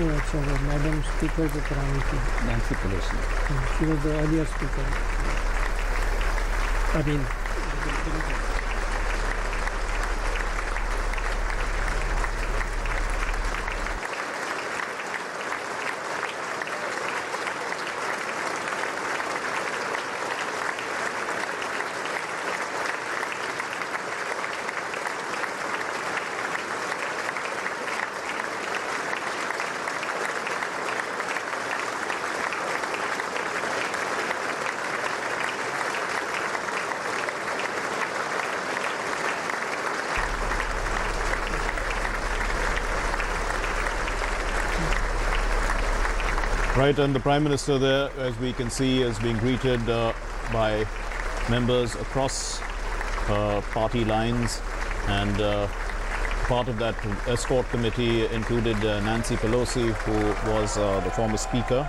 Oh, अच्छा, madam speaker को करानी थी। Nancy Pelosi. She was the earlier speaker. I mean, Right, and the Prime Minister there, as we can see, is being greeted by members across party lines, and part of that escort committee included Nancy Pelosi, who was the former Speaker.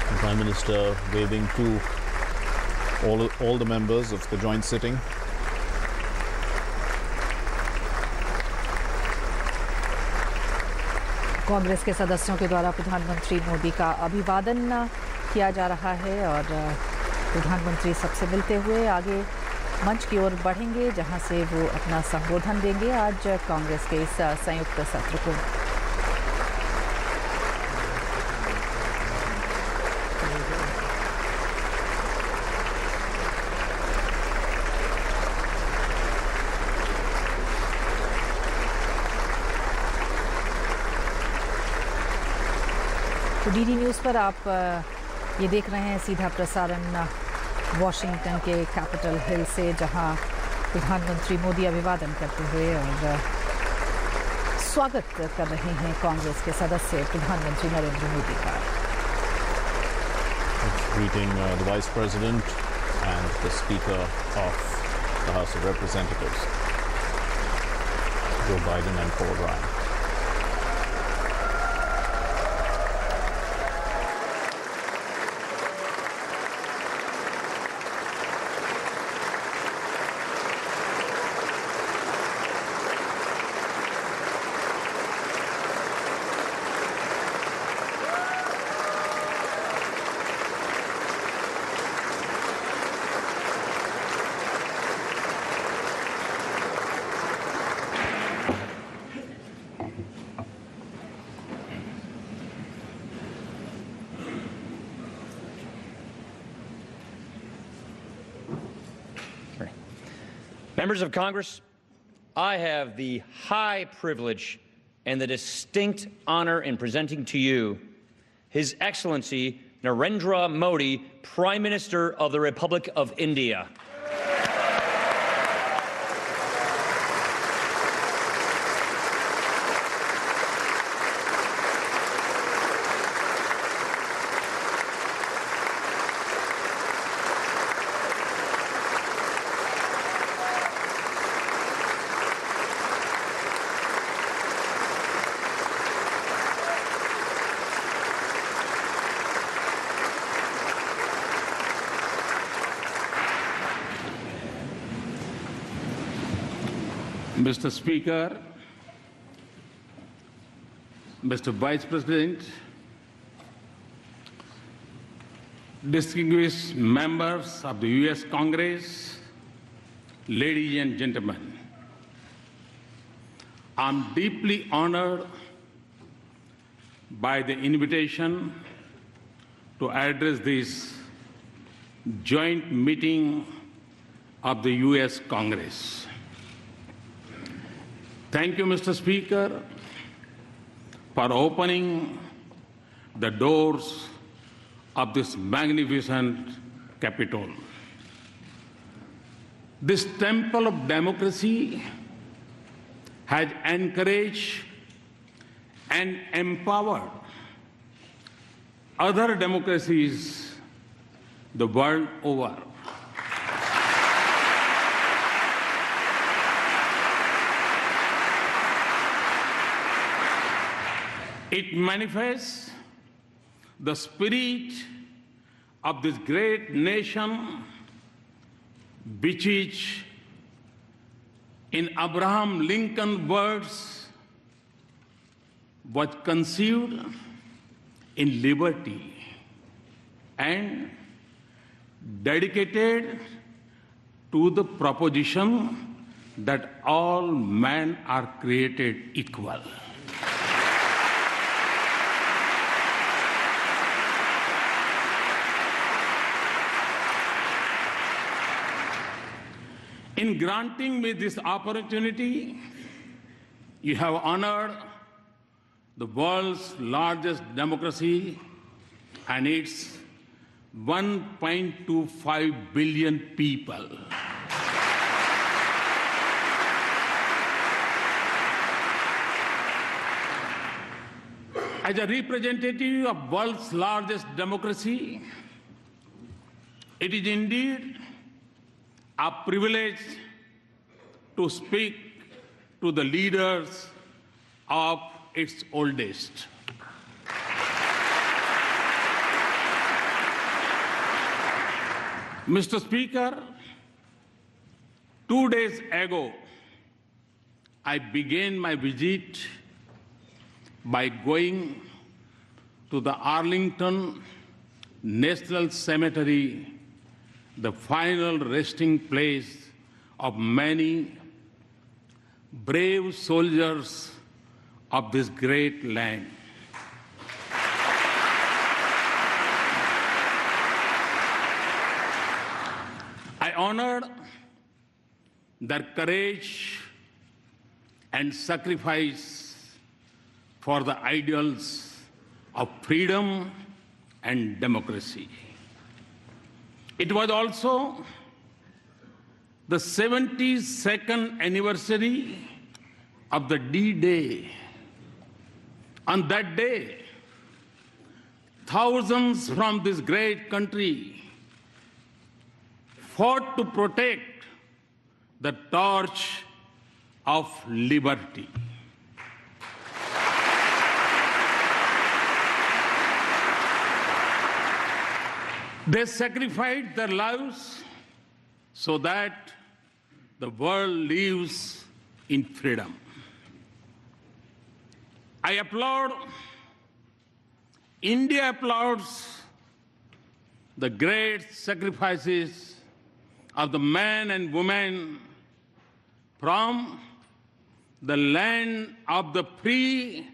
The Prime Minister waving to all the members of the joint sitting. Congress के सदस्यों के द्वारा प्रधानमंत्री मोदी का अभिवादन किया जा रहा है और प्रधानमंत्री सबसे मिलते हुए आगे मंच की ओर बढ़ेंगे, जहां से वो अपना संबोधन देंगे आज कांग्रेस के इस संयुक्त सत्र को। तो डीडी न्यूज़ पर आप ये देख रहे हैं सीधा प्रसारण वॉशिंगटन के कैपिटल हिल से, जहां प्रधानमंत्री मोदी अभिवादन करते हुए और स्वागत कर रहे हैं कांग्रेस के सदस्य प्रधानमंत्री नरेंद्र मोदी का। Greeting the Vice President and the Speaker of the House of Representatives, Joe Biden and Paul Ryan. Members of Congress, I have the high privilege and the distinct honor in presenting to you His Excellency Narendra Modi, Prime Minister of the Republic of India. Mr. Speaker, Mr. Vice President, distinguished members of the U.S. Congress, ladies and gentlemen, I'm deeply honored by the invitation to address this joint meeting of the U.S. Congress. Thank you, Mr. Speaker, for opening the doors of this magnificent Capitol. This temple of democracy has encouraged and empowered other democracies the world over. It manifests the spirit of this great nation, which is in Abraham Lincoln's words, was conceived in liberty and dedicated to the proposition that all men are created equal. In granting me this opportunity, you have honored the world's largest democracy and its 1.25 billion people. As a representative of world's largest democracy, it is indeed a privilege to speak to the leaders of its oldest. Mr. Speaker, 2 days ago, I began my visit by going to the Arlington National Cemetery, the final resting place of many brave soldiers of this great land. I honored their courage and sacrifice for the ideals of freedom and democracy. It was also the 72nd anniversary of the D-Day. On that day, thousands from this great country fought to protect the torch of liberty. They sacrificed their lives so that the world lives in freedom. I applaud, India applauds the great sacrifices of the men and women from the land of the free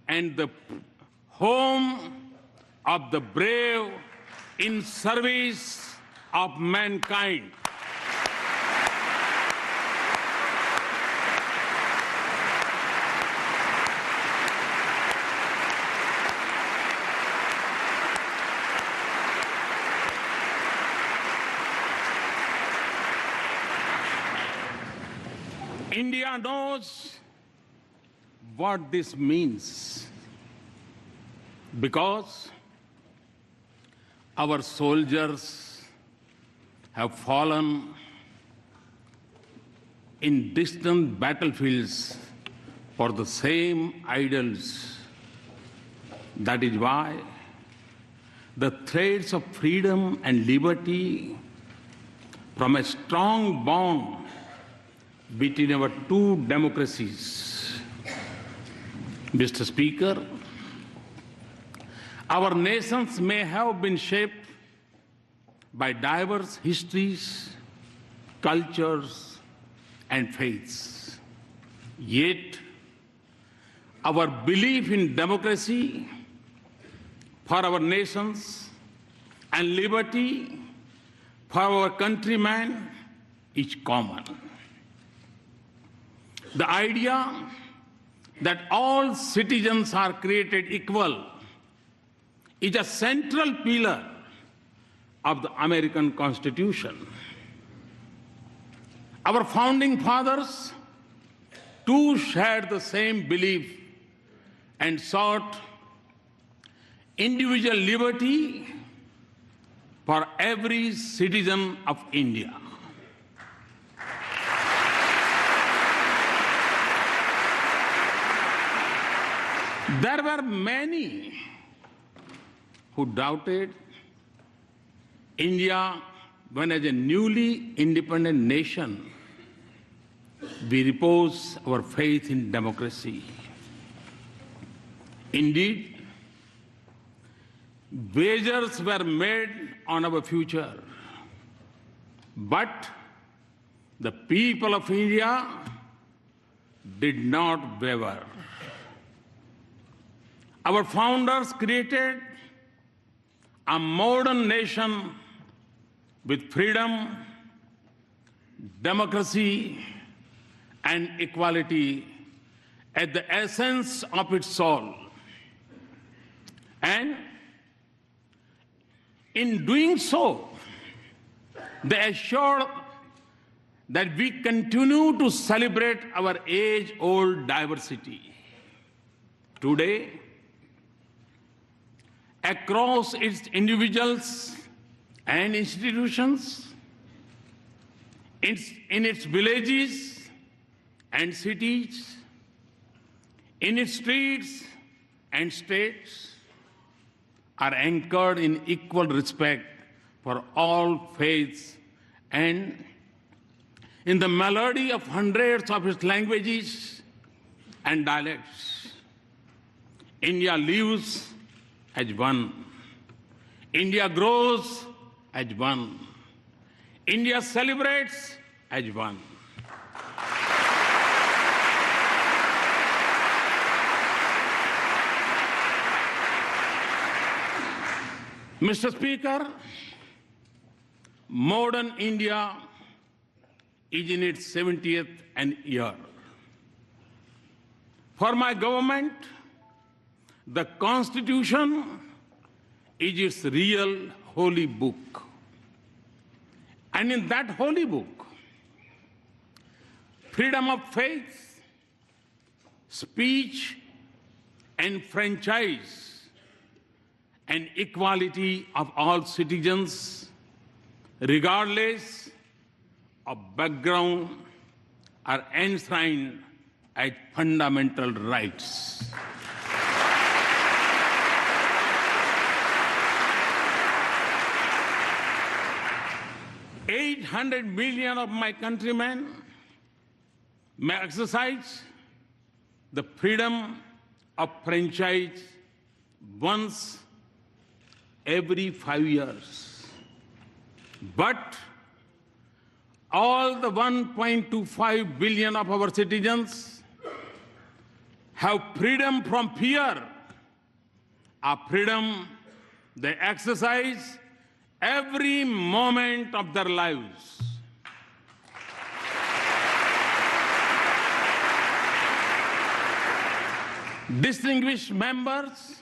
and the home of the brave in service of mankind. India knows what this means because our soldiers have fallen in distant battlefields for the same ideals. That is why the threads of freedom and liberty from a strong bond between our two democracies. Mr. Speaker, our nations may have been shaped by diverse histories, cultures, and faiths. Yet, our belief in democracy for our nations and liberty for our countrymen is common. The idea that all citizens are created equal is a central pillar of the American Constitution. Our founding fathers too shared the same belief and sought individual liberty for every citizen of India. There were many who doubted India when, as a newly independent nation, we repose our faith in democracy. Indeed, wagers were made on our future, but the people of India did not waver. Our founders created a modern nation with freedom, democracy, and equality at the essence of its soul. And in doing so, they assured that we continue to celebrate our age-old diversity. Today, across its individuals and institutions, in its villages and cities, in its streets and states, are anchored in equal respect for all faiths and in the melody of hundreds of its languages and dialects. India lives as one. India grows as one. India celebrates as one. Mr. Speaker, modern India is in its 70th year. For my government, the Constitution is its real holy book. And in that holy book, freedom of faith, speech, and franchise, and equality of all citizens, regardless of background, are enshrined as fundamental rights. $800 million of my countrymen may exercise the freedom of franchise once every 5 years. But all the 1.25 billion of our citizens have freedom from fear, a freedom they exercise every moment of their lives. Distinguished members,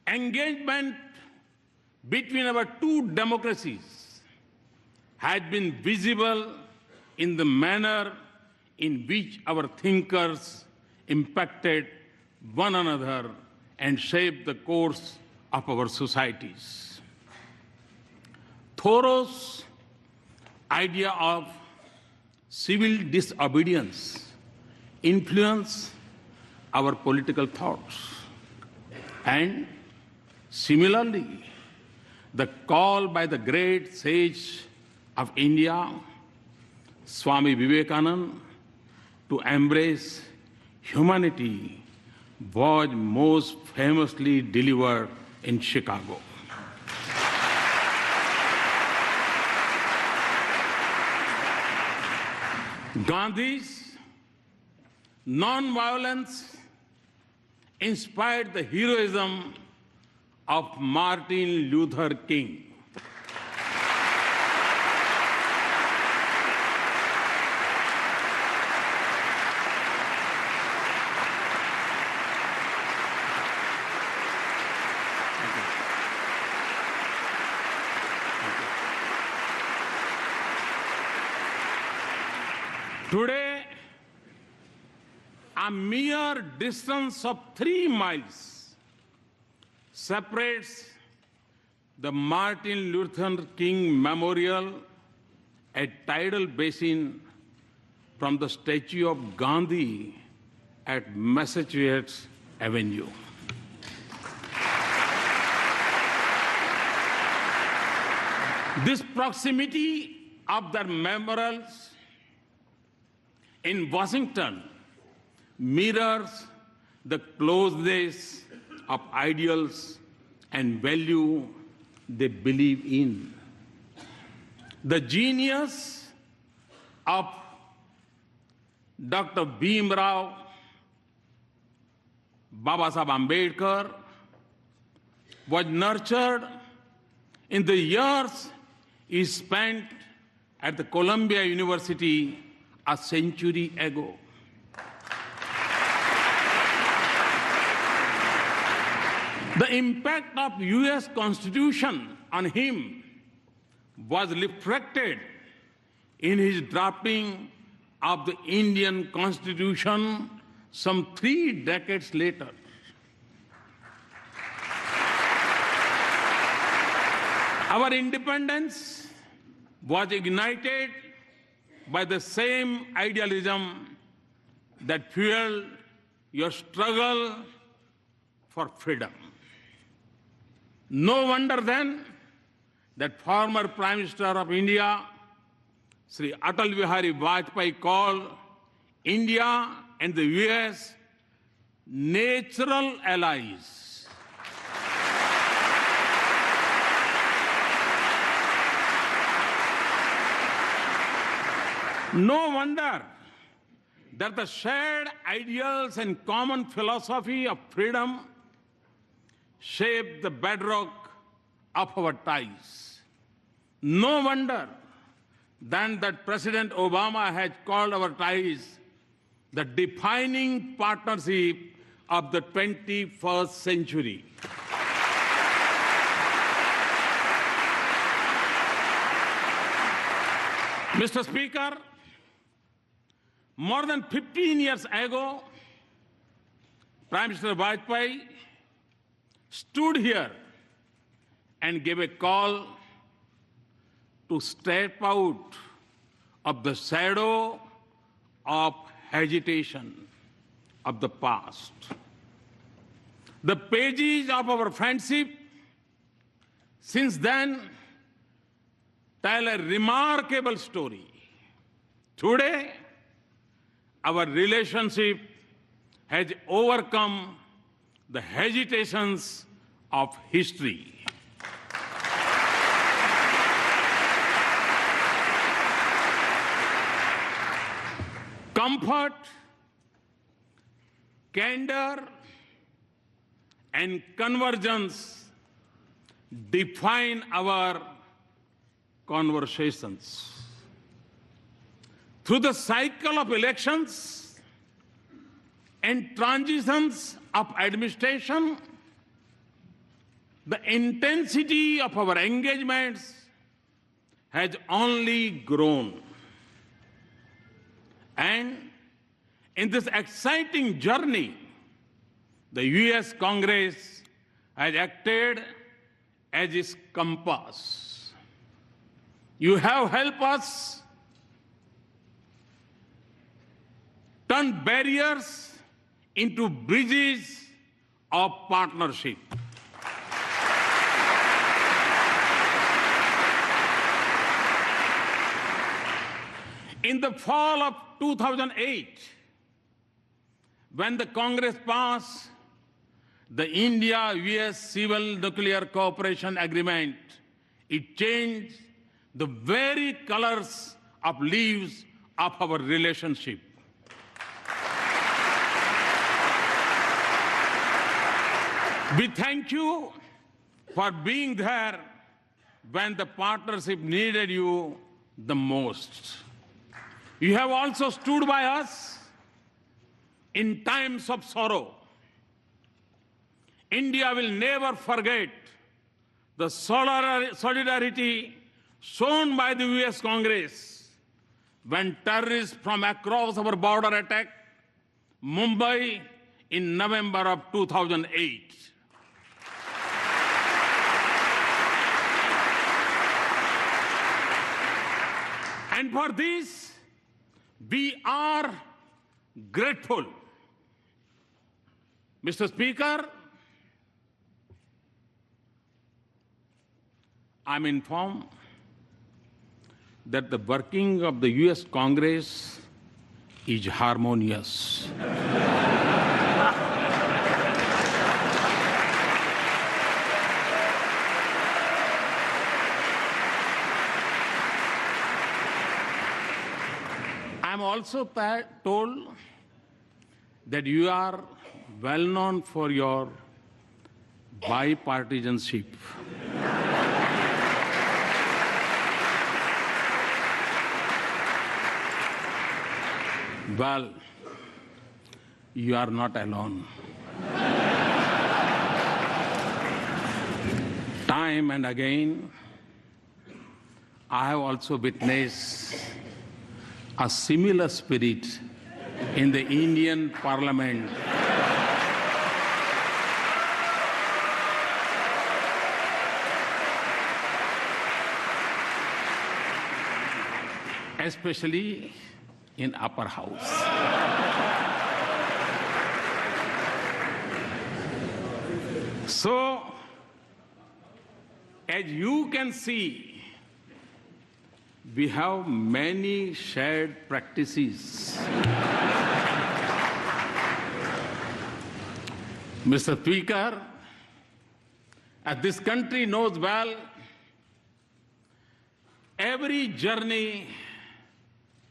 engagement between our two democracies has been visible in the manner in which our thinkers impacted one another and shaped the course of our societies. Thoreau's idea of civil disobedience influenced our political thoughts. And similarly, the call by the great sage of India, Swami Vivekananda, to embrace humanity was most famously delivered in Chicago. Gandhi's non-violence inspired the heroism of Martin Luther King. Today, a mere distance of 3 miles separates the Martin Luther King Memorial at Tidal Basin from the statue of Gandhi at Massachusetts Avenue. This proximity of their memorials in Washington mirrors the closeness of ideals and value they believe in. The genius of Dr. Bhimrao Babasaheb Ambedkar was nurtured in the years he spent at the Columbia University a century ago. The impact of US Constitution on him was reflected in his drafting of the Indian Constitution some 3 decades later. Our independence was ignited by the same idealism that fueled your struggle for freedom. No wonder then that former Prime Minister of India, Sri Atal Bihari Vajpayee, called India and the US natural allies. No wonder that the shared ideals and common philosophy of freedom shape the bedrock of our ties. No wonder then that President Obama has called our ties the defining partnership of the 21st century. Mr. Speaker, more than 15 years ago, Prime Minister Vajpayee stood here and gave a call to step out of the shadow of hesitation of the past. The pages of our friendship since then tell a remarkable story. Today, our relationship has overcome the hesitations of history. Comfort, candor, and convergence define our conversations. Through the cycle of elections and transitions of administration, the intensity of our engagements has only grown. And in this exciting journey, the US Congress has acted as its compass. You have helped us turn barriers into bridges of partnership. In the fall of 2008, when the Congress passed the India-US Civil Nuclear Cooperation Agreement, it changed the very colors of leaves of our relationship. We thank you for being there when the partnership needed you the most. You have also stood by us in times of sorrow. India will never forget the solidarity shown by the US Congress when terrorists from across our border attacked Mumbai in November of 2008. And for this, we are grateful. Mr. Speaker, I'm informed that the working of the US Congress is harmonious. I am also told that you are well known for your bipartisanship. Well, you are not alone. Time and again, I have also witnessed a similar spirit in the Indian Parliament. Especially in upper house. So, as you can see, we have many shared practices. Mr. Speaker, as this country knows well, every journey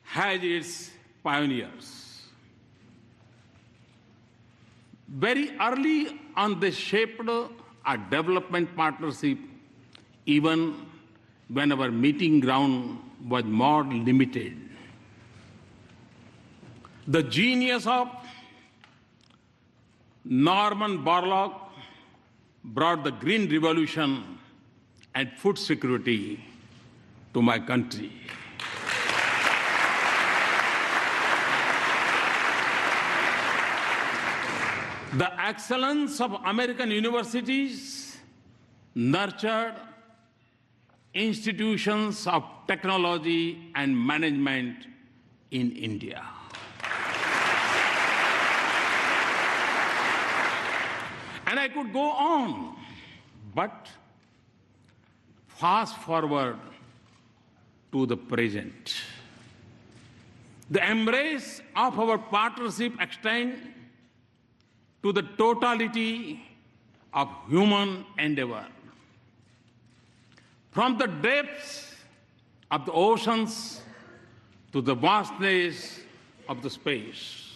has its pioneers. Very early on, they shaped a development partnership, even when our meeting ground was more limited. The genius of Norman Borlaug brought the Green Revolution and food security to my country. The excellence of American universities nurtured institutions of technology and management in India. And I could go on, but fast forward to the present. The embrace of our partnership extends to the totality of human endeavor. From the depths of the oceans to the vastness of the space.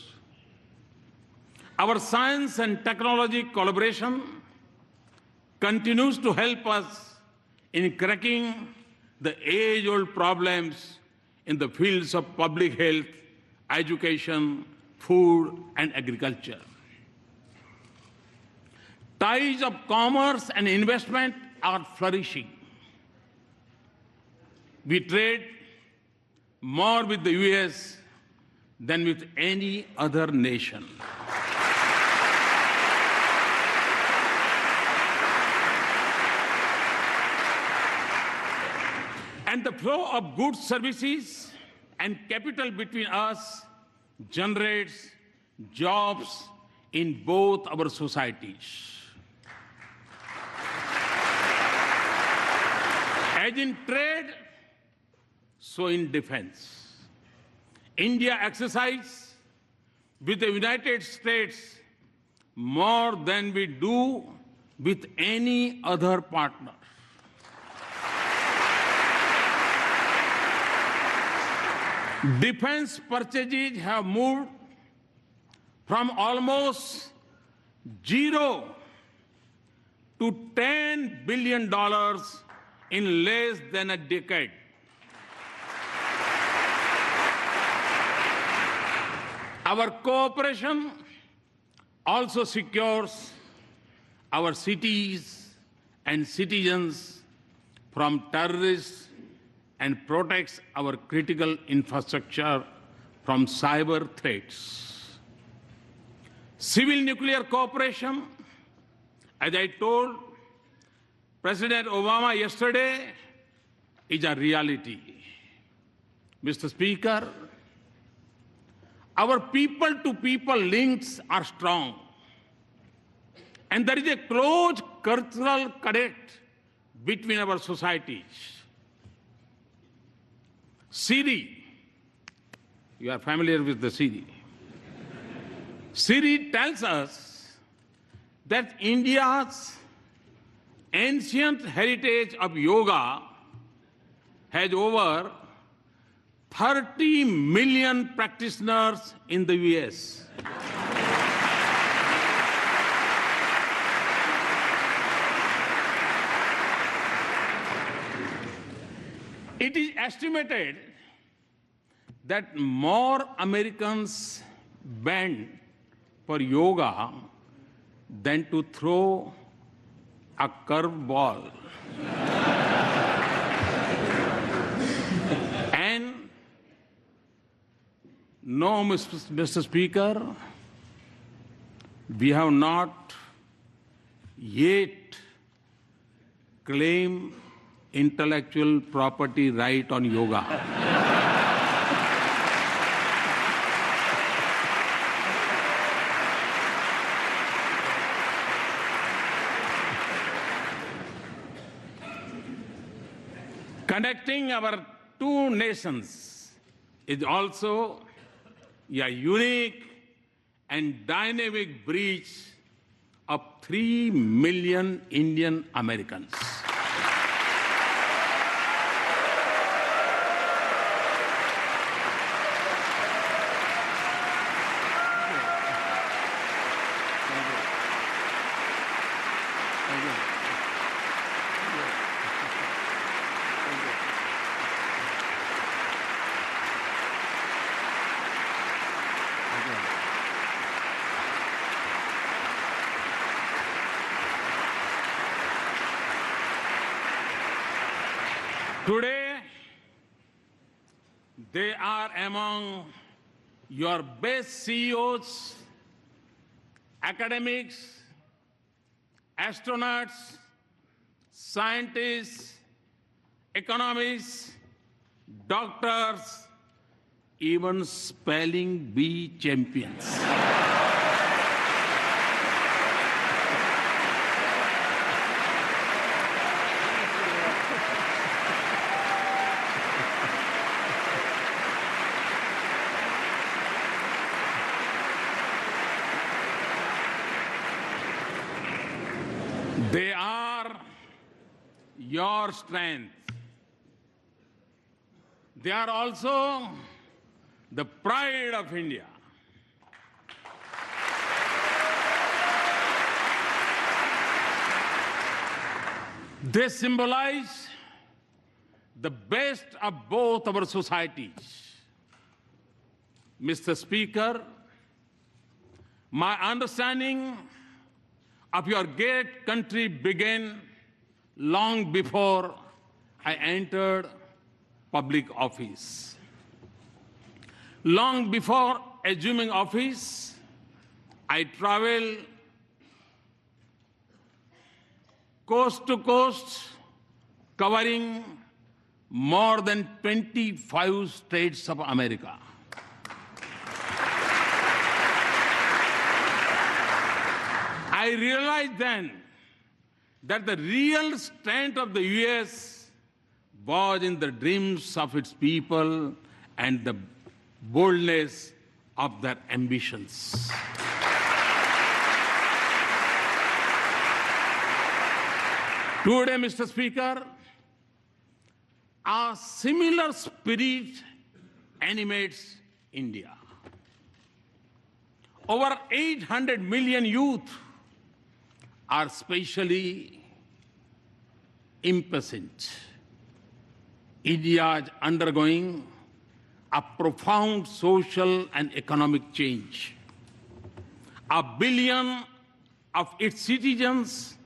Our science and technology collaboration continues to help us in cracking the age-old problems in the fields of public health, education, food, and agriculture. Ties of commerce and investment are flourishing. We trade more with the US than with any other nation. And the flow of goods, services, and capital between us generates jobs in both our societies. As in trade, so in defense. India exercises with the United States more than we do with any other partner. Defense purchases have moved from almost zero to $10 billion in less than a decade. Our cooperation also secures our cities and citizens from terrorists and protects our critical infrastructure from cyber threats. Civil nuclear cooperation, as I told President Obama yesterday, is a reality. Mr. Speaker, our people-to-people links are strong, and there is a close cultural connect between our societies. Siri, You are familiar with the Siri. Siri tells us that India's ancient heritage of yoga has over 30 million practitioners in the US. It is estimated that more Americans bend for yoga than to throw a curveball. And no, Mr. Speaker, we have not yet claimed intellectual property right on yoga. Connecting our two nations is also a unique and dynamic bridge of 3 million Indian Americans. Today, they are among your best CEOs, academics, astronauts, scientists, economists, doctors, even spelling bee champions. They are your strength. They are also the pride of India. They symbolize the best of both our societies. Mr. Speaker, my understanding of your great country began long before I entered public office. Long before assuming office, I traveled coast to coast, covering more than 25 states of America. I realized then that the real strength of the US was in the dreams of its people and the boldness of their ambitions. Today, Mr. Speaker, a similar spirit animates India. Over 800 million youth are spatially impatient. India is undergoing a profound social and economic change. 1 billion of its citizens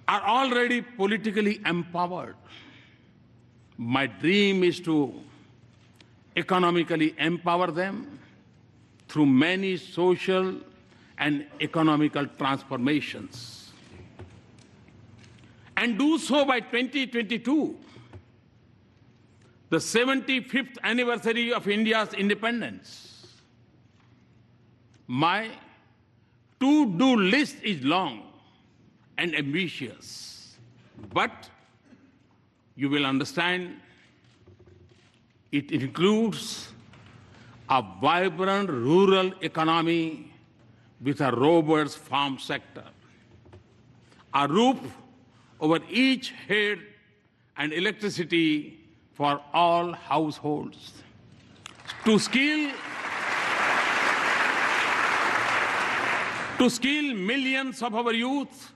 are already politically empowered. My dream is to economically empower them through many social and economical transformations, and do so by 2022, the 75th anniversary of India's independence. My to-do list is long and ambitious, but you will understand it includes a vibrant rural economy with a robust farm sector, a roof over each head and electricity for all households. To skill millions of our youth,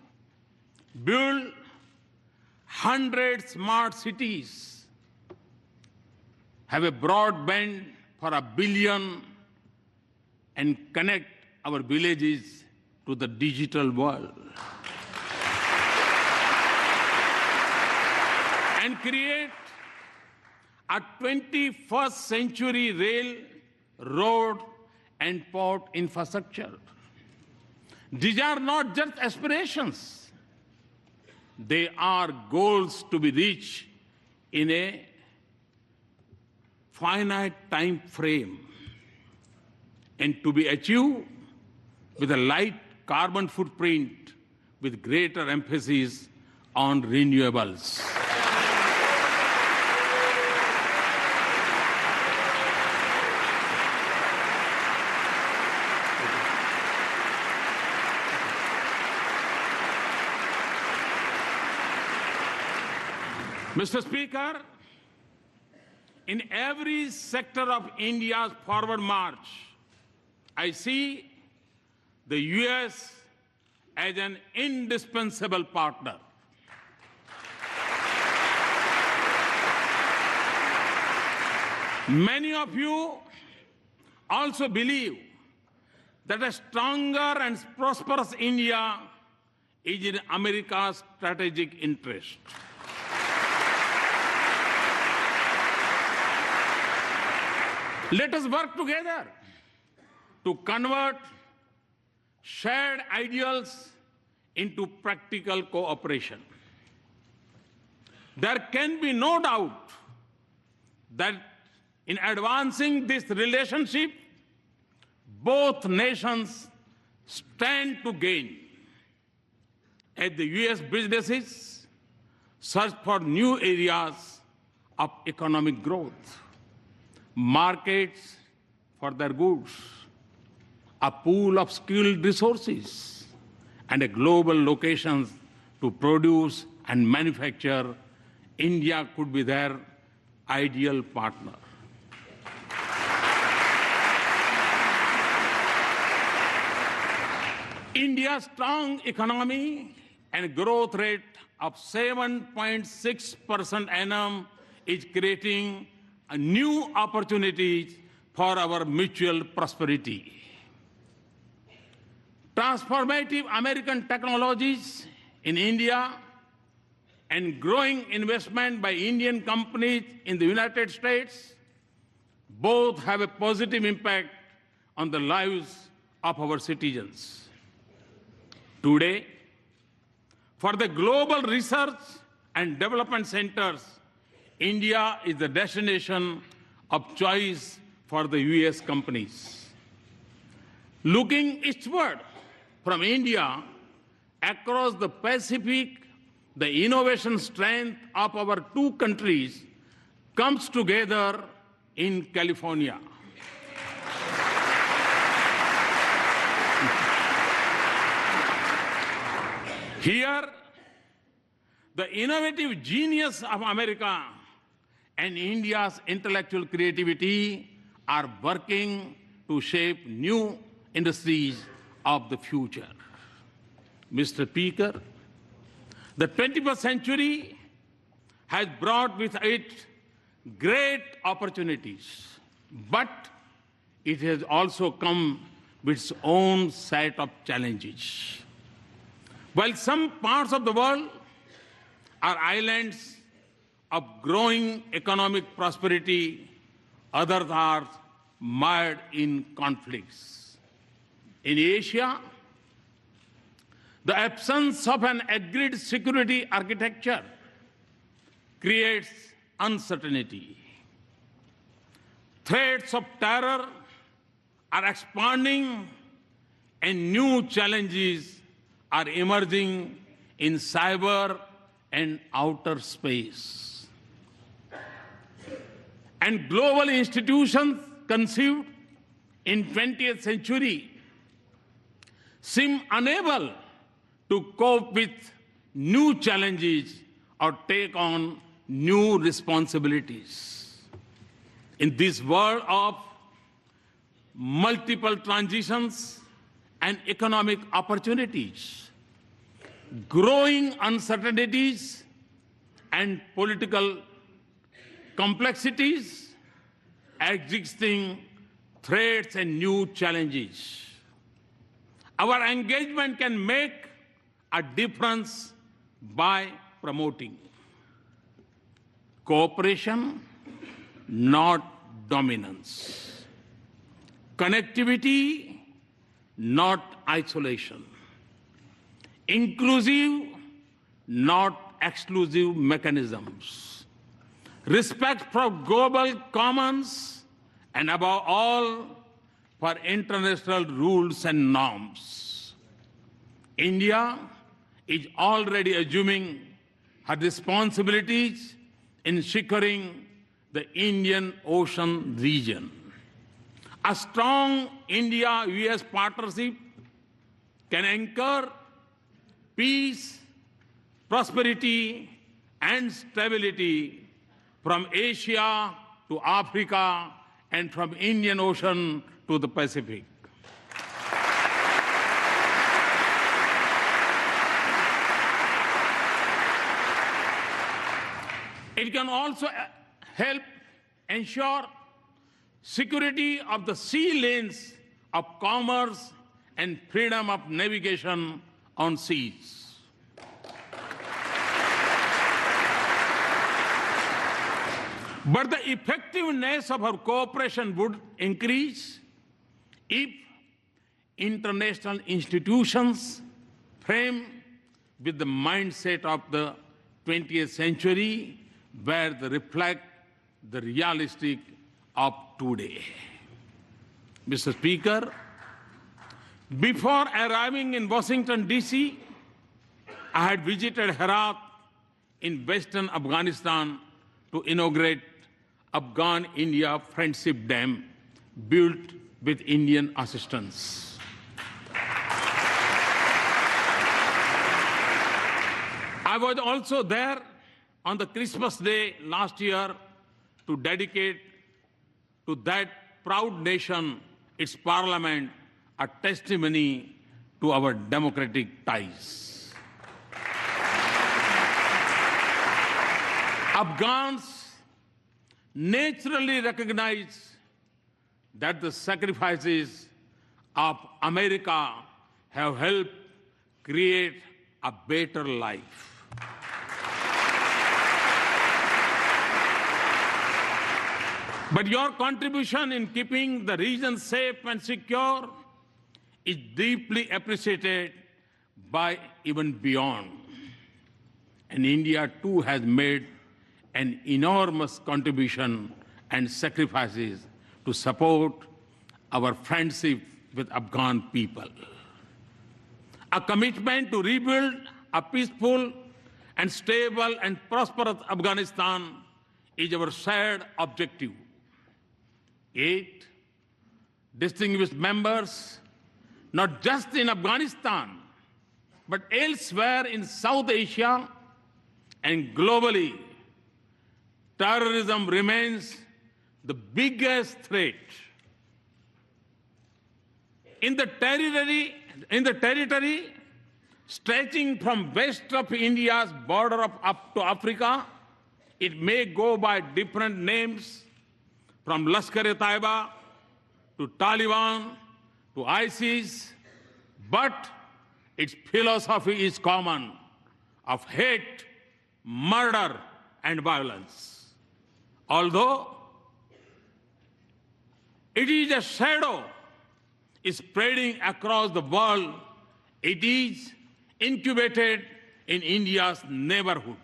build 100 smart cities, have a broadband for 1 billion, and connect our villages to the digital world. And create a 21st century rail, road, and port infrastructure. These are not just aspirations. They are goals to be reached in a finite time frame and to be achieved with a light carbon footprint with greater emphasis on renewables. Mr. Speaker, in every sector of India's forward march, I see the US as an indispensable partner. Many of you also believe that a stronger and prosperous India is in America's strategic interest. Let us work together to convert shared ideals into practical cooperation. There can be no doubt that in advancing this relationship, both nations stand to gain. As the US businesses search for new areas of economic growth, markets for their goods, a pool of skilled resources, and a global locations to produce and manufacture, India could be their ideal partner. India's strong economy and growth rate of 7.6% annum is creating a new opportunities for our mutual prosperity. Transformative American technologies in India and growing investment by Indian companies in the United States both have a positive impact on the lives of our citizens. Today, for the global research and development centers, India is the destination of choice for the US companies. Looking eastward from India across the Pacific, the innovation strength of our two countries comes together in California. Here, the innovative genius of America and India's intellectual creativity are working to shape new industries of the future. Mr. Speaker, the 21st century has brought with it great opportunities, but it has also come with its own set of challenges. While some parts of the world are islands of growing economic prosperity, others are mired in conflicts. In Asia, the absence of an agreed security architecture creates uncertainty. Threats of terror are expanding and new challenges are emerging in cyber and outer space. And global institutions conceived in 20th century seem unable to cope with new challenges or take on new responsibilities. In this world of multiple transitions and economic opportunities, growing uncertainties and political complexities, existing threats and new challenges, our engagement can make a difference by promoting cooperation, not dominance, connectivity, not isolation, inclusive, not exclusive mechanisms, respect for global commons, and above all, for international rules and norms. India is already assuming her responsibilities in securing the Indian Ocean region. A strong India-US partnership can anchor peace, prosperity, and stability from Asia to Africa and from Indian Ocean to the Pacific. It can also help ensure security of the sea lanes of commerce and freedom of navigation on seas. But the effectiveness of our cooperation would increase if international institutions frame with the mindset of the 20th century, where they reflect the realistic of today. Mr. Speaker, before arriving in Washington, D.C., I had visited Herat in western Afghanistan to inaugurate Afghan-India Friendship Dam built with Indian assistance. I was also there on the Christmas Day last year to dedicate to that proud nation, its parliament, a testimony to our democratic ties. Afghans naturally recognize that the sacrifices of America have helped create a better life. But your contribution in keeping the region safe and secure is deeply appreciated by even beyond. And India too has made an enormous contribution and sacrifices to support our friendship with Afghan people. A commitment to rebuild a peaceful and stable and prosperous Afghanistan is our shared objective. 8 distinguished members, not just in Afghanistan, but elsewhere in South Asia and globally, terrorism remains the biggest threat. In the territory stretching from west of India's border up to Africa, it may go by different names, from Lashkar-e-Taiba to Taliban to ISIS, but its philosophy is common, of hate, murder, and violence. Although it is a shadow spreading across the world, it is incubated in India's neighborhood.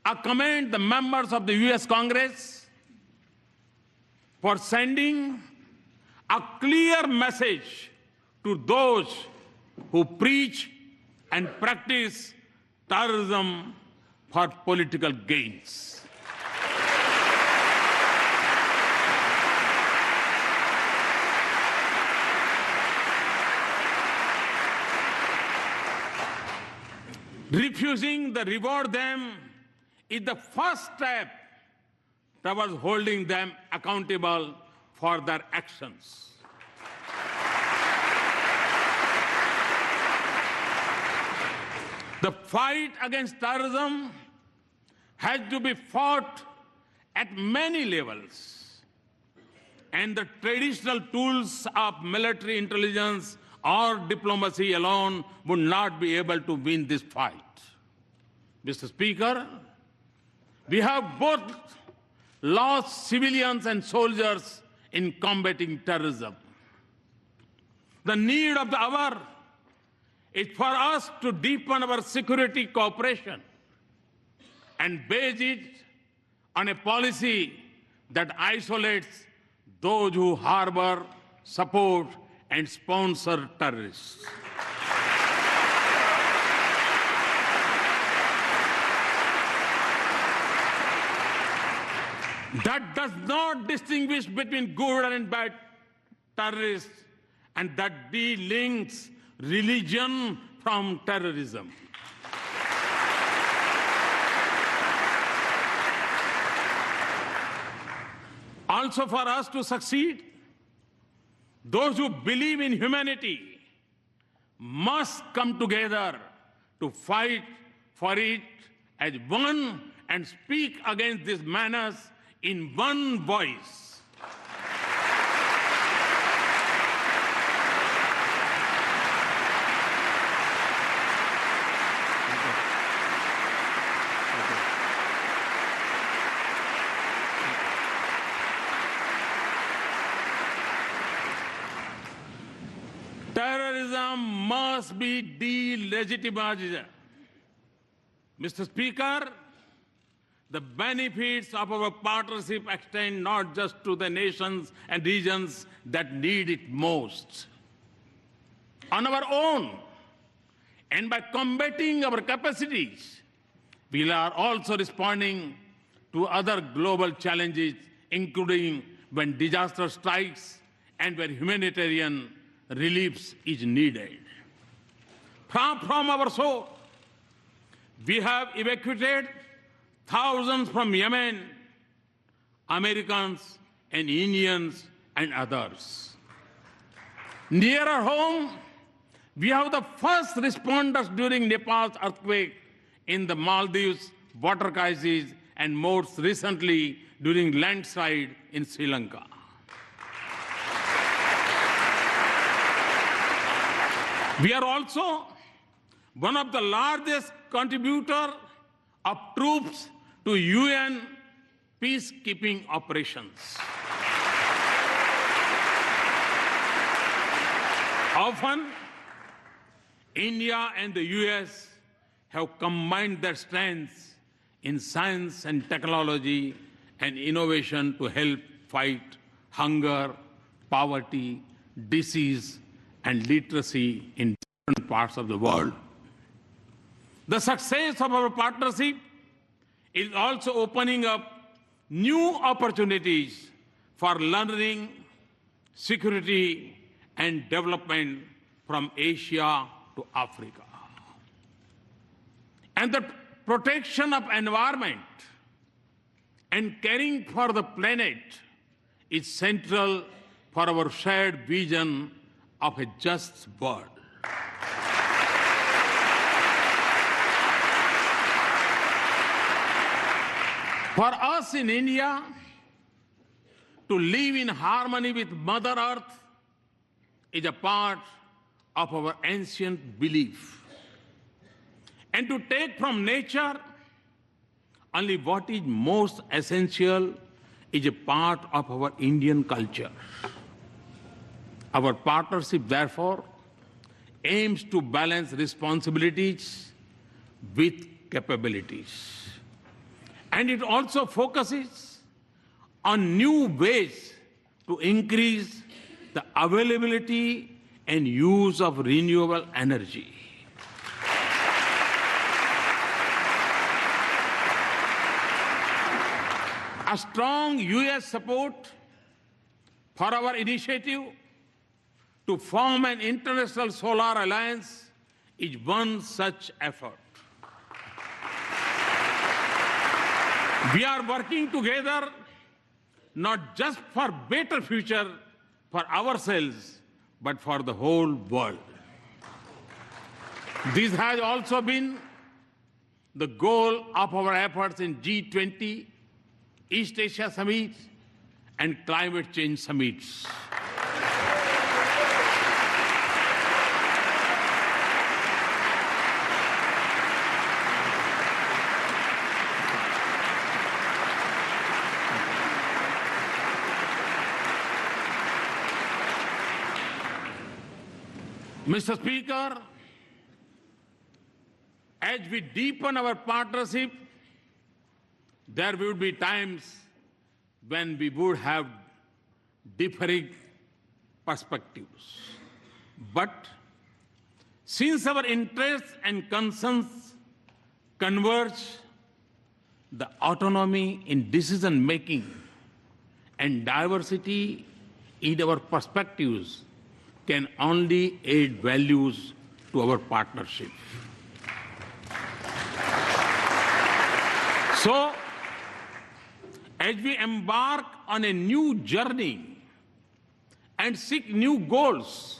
I commend the members of the US Congress for sending a clear message to those who preach and practice terrorism for political gains. Refusing to reward them is the first step towards holding them accountable for their actions. The fight against terrorism has to be fought at many levels, and the traditional tools of military intelligence or diplomacy alone would not be able to win this fight. Mr. Speaker, we have both lost civilians and soldiers in combating terrorism. The need of the hour is for us to deepen our security cooperation and base it on a policy that isolates those who harbor, support, and sponsor terrorists. That does not distinguish between good and bad terrorists, and that delinks religion from terrorism. Also, for us to succeed, those who believe in humanity must come together to fight for it as one and speak against this menace in one voice. Terrorism must be delegitimized. Mr. Speaker, the benefits of our partnership extend not just to the nations and regions that need it most. On our own, and by combating our capacities, we are also responding to other global challenges, including when disaster strikes and when humanitarian relief is needed. From our shore, we have evacuated thousands from Yemen, Americans and Indians and others. Nearer home, we have the first responders during Nepal's earthquake, in the Maldives water crisis, and most recently during landslide in Sri Lanka. We are also one of the largest contributors of troops to UN peacekeeping operations. Often, India and the US have combined their strengths in science and technology and innovation to help fight hunger, poverty, disease, and literacy in different parts of the world. The success of our partnership is also opening up new opportunities for learning, security, and development from Asia to Africa. And the protection of environment and caring for the planet is central for our shared vision of a just world. For us in India, to live in harmony with Mother Earth is a part of our ancient belief. And to take from nature only what is most essential is a part of our Indian culture. Our partnership, therefore, aims to balance responsibilities with capabilities. And it also focuses on new ways to increase the availability and use of renewable energy. A strong US support for our initiative to form an international solar alliance is one such effort. We are working together not just for better future for ourselves, but for the whole world. This has also been the goal of our efforts in G20, East Asia Summit, and climate change summits. Mr. Speaker, as we deepen our partnership, there will be times when we would have differing perspectives. But since our interests and concerns converge, the autonomy in decision-making and diversity in our perspectives can only add values to our partnership. So, as we embark on a new journey and seek new goals,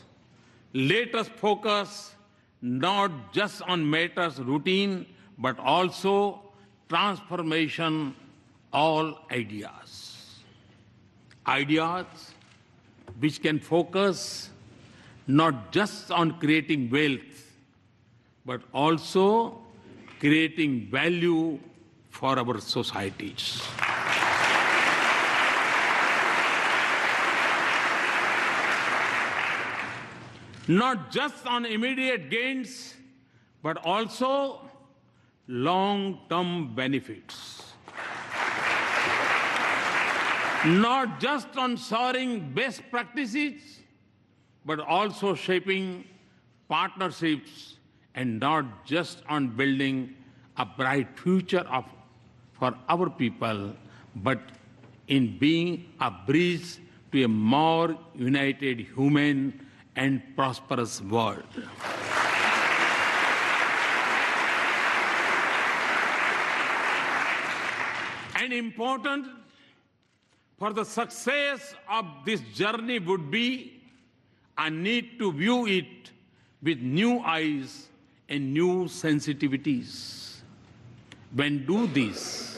let us focus not just on matters routine, but also transformation, all ideas. Ideas which can focus not just on creating wealth, but also creating value for our societies. Not just on immediate gains, but also long-term benefits. Not just on soaring best practices, but also shaping partnerships, and not just on building a bright future for our people, but in being a bridge to a more united, human, and prosperous world. And important for the success of this journey would be a need to view it with new eyes and new sensitivities. When do this,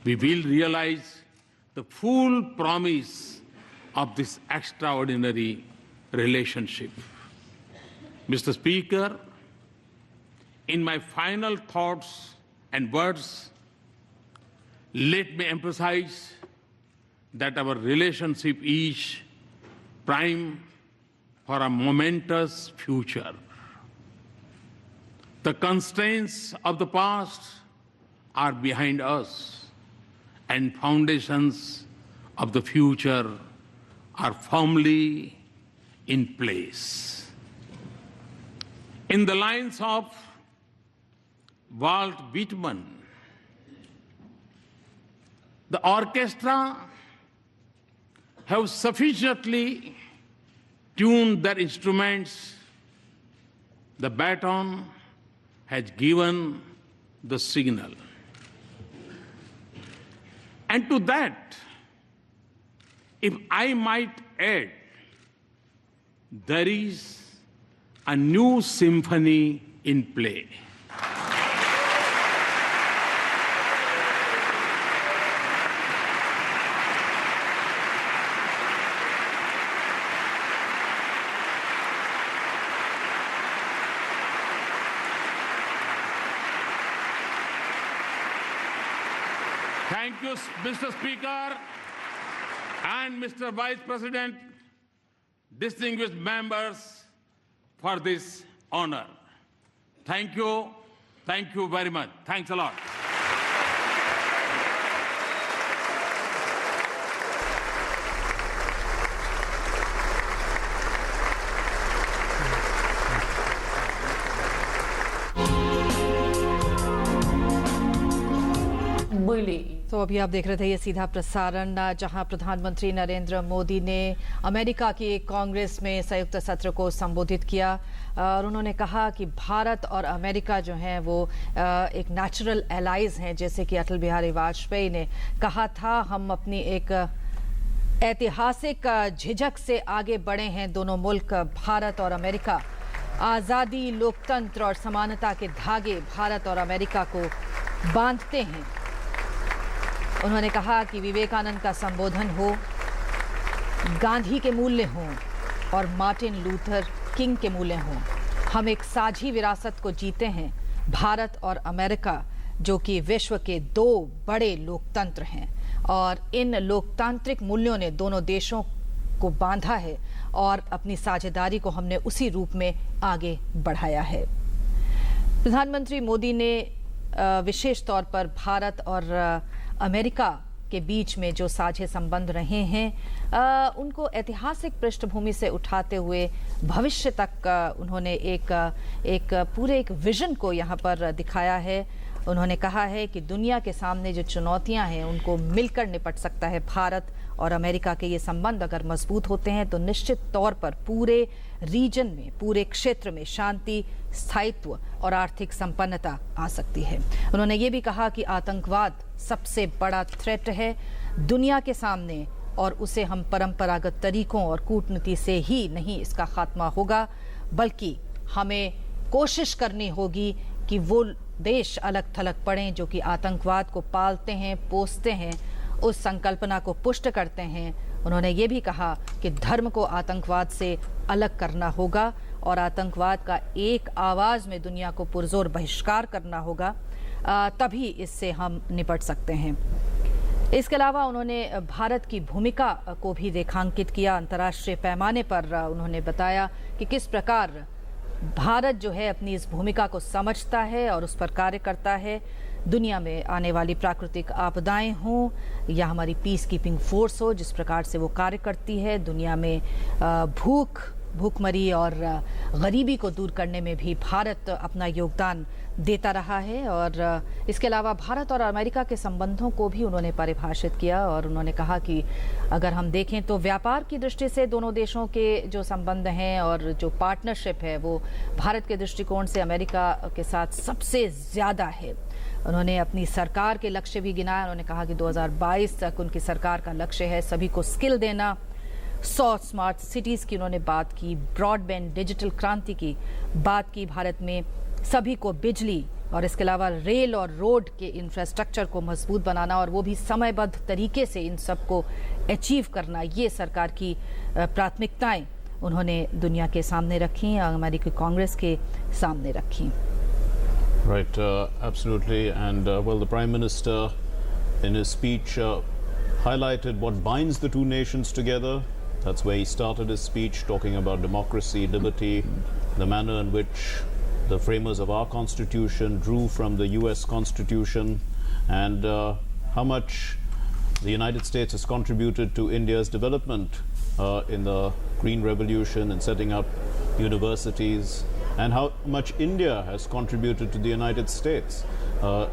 we will realize the full promise of this extraordinary relationship. Mr. Speaker, in my final thoughts and words, let me emphasize that our relationship is prime for a momentous future. The constraints of the past are behind us, and foundations of the future are firmly in place. In the lines of Walt Whitman, the orchestra have sufficiently tuned their instruments. The baton has given the signal. And to that, if I might add, there is a new symphony in play. Thank you, Mr. Speaker and Mr. Vice President, distinguished members, for this honor. Thank you very much. Thanks a lot. были तो अभी आप देख रहे थे ये सीधा प्रसारण जहां प्रधानमंत्री नरेंद्र मोदी ने अमेरिका की कांग्रेस में संयुक्त सत्र को संबोधित किया और उन्होंने कहा कि भारत और अमेरिका जो हैं वो एक नेचुरल एलाइज हैं, जैसे कि अटल बिहारी वाजपेयी ने कहा था। हम अपनी एक ऐतिहासिक झिझक से आगे बढ़े हैं दोनों मुल्क, भारत और अमेरिका। आज़ादी, लोकतंत्र और समानता के धागे भारत और अमेरिका को बांधते हैं। उन्होंने कहा कि विवेकानंद का संबोधन हो, गांधी के मूल्य हों और मार्टिन लूथर किंग के मूल्य हों। हम एक साझी विरासत को जीते हैं, भारत और अमेरिका, जो कि विश्व के दो बड़े लोकतंत्र हैं और इन लोकतांत्रिक मूल्यों ने दोनों देशों को बांधा है और अपनी साझेदारी को हमने उसी रूप में आगे बढ़ाया है। प्रधानमंत्री मोदी ने विशेष तौर पर भारत और अमेरिका के बीच में जो साझे संबंध रहे हैं उनको ऐतिहासिक पृष्ठभूमि से उठाते हुए भविष्य तक उन्होंने एक पूरे विजन को यहाँ पर दिखाया है। उन्होंने कहा है कि दुनिया के सामने जो चुनौतियां हैं उनको मिलकर निपट सकता है भारत और अमेरिका के ये संबंध अगर मजबूत होते हैं तो निश्चित तौर पर पूरे रीजन में, पूरे क्षेत्र में शांति, स्थायित्व और आर्थिक संपन्नता आ सकती है। उन्होंने ये भी कहा कि आतंकवाद सबसे बड़ा थ्रेट है दुनिया के सामने और उसे हम परंपरागत तरीकों और कूटनीति से ही नहीं इसका खात्मा होगा, बल्कि हमें कोशिश करनी होगी कि वो देश अलग थलग पड़ें जो कि आतंकवाद को पालते हैं, पोसते हैं, उस संकल्पना को पुष्ट करते हैं। उन्होंने ये भी कहा कि धर्म को आतंकवाद से अलग करना होगा और आतंकवाद का एक आवाज में दुनिया को पुरजोर बहिष्कार करना होगा, तभी इससे हम निपट सकते हैं। इसके अलावा उन्होंने भारत की भूमिका को भी रेखांकित किया। अंतर्राष्ट्रीय पैमाने पर उन्होंने बताया कि किस प्रकार भारत जो है अपनी इस भूमिका को समझता है और उस पर कार्य करता है। दुनिया में आने वाली प्राकृतिक आपदाएं हों या हमारी पीस कीपिंग फोर्स हो, जिस प्रकार से वो कार्य करती है, दुनिया में भूखमरी और गरीबी को दूर करने में भी भारत अपना योगदान देता रहा है। और इसके अलावा भारत और अमेरिका के संबंधों को भी उन्होंने परिभाषित किया और उन्होंने कहा कि अगर हम देखें तो व्यापार की दृष्टि से दोनों देशों के जो संबंध हैं और जो पार्टनरशिप है वो भारत के दृष्टिकोण से अमेरिका के साथ सबसे ज़्यादा है। उन्होंने अपनी सरकार के लक्ष्य भी गिनाया। उन्होंने कहा कि 2022 तक उनकी सरकार का लक्ष्य है सभी को स्किल देना, 100 स्मार्ट सिटीज़ की उन्होंने बात की, ब्रॉडबैंड डिजिटल क्रांति की बात की, भारत में सभी को बिजली और इसके अलावा रेल और रोड के इंफ्रास्ट्रक्चर को मजबूत बनाना और वो भी समयबद्ध तरीके से इन सब को अचीव करना, ये सरकार की प्राथमिकताएं उन्होंने दुनिया के सामने रखी, अमेरिकी कांग्रेस के सामने रखी। Right, absolutely. And well, the Prime Minister in his speech highlighted what binds the two nations together. That's where he started his speech, talking about democracy, liberty, the manner in which the framers of our Constitution drew from the US Constitution, and how much the United States has contributed to India's development in the Green Revolution and setting up universities, and how much India has contributed to the United States,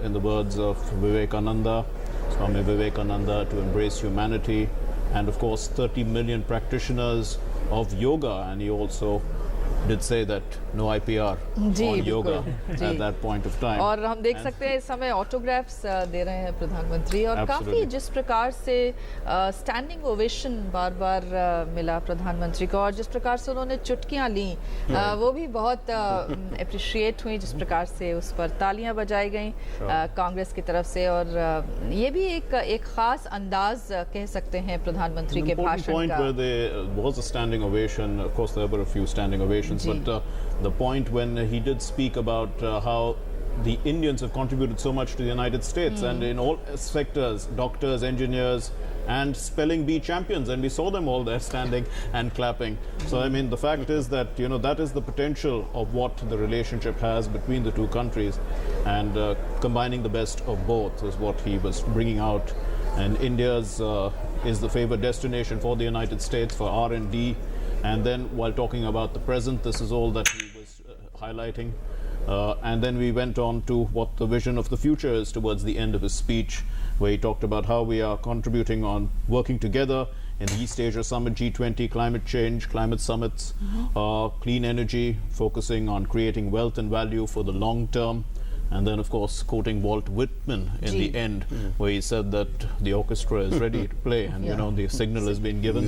in the words of Vivekananda, Swami Vivekananda, to embrace humanity, and of course 30 million practitioners of yoga. And he also did say that no IPR on yoga at that point of time. और हम देख सकते हैं इस समय autographs दे रहे हैं प्रधानमंत्री और काफ़ी जिस प्रकार से स्टैंडिंग ओवेशन बार बार मिला प्रधानमंत्री को और जिस प्रकार से उन्होंने चुटकियां ली वो भी बहुत अप्रिशिएट हुई, जिस प्रकार से उस पर तालियां बजाई गई कांग्रेस की तरफ से। और ये भी एक खास अंदाज कह सकते हैं प्रधानमंत्री के भाषण का। There was a standing ovation. Of course, there were a few standing ovations. But the point when he did speak about how the Indians have contributed so much to the United States and in all sectors, doctors, engineers, and spelling bee champions, and we saw them all there standing and clapping. So I mean, the fact is that, you know, that is the potential of what the relationship has between the two countries, and combining the best of both is what he was bringing out. And India's is the favored destination for the United States for R&D. And then while talking about the present, this is all that he was highlighting. And then we went on to what the vision of the future is towards the end of his speech. where he talked about how we are contributing on working together in the East Asia Summit, G20, climate change, climate summits, clean energy, focusing on creating wealth and value for the long term. And then, of course, quoting Walt Whitman in the end, where he said that the orchestra is ready to play, and, you know, the signal has been given.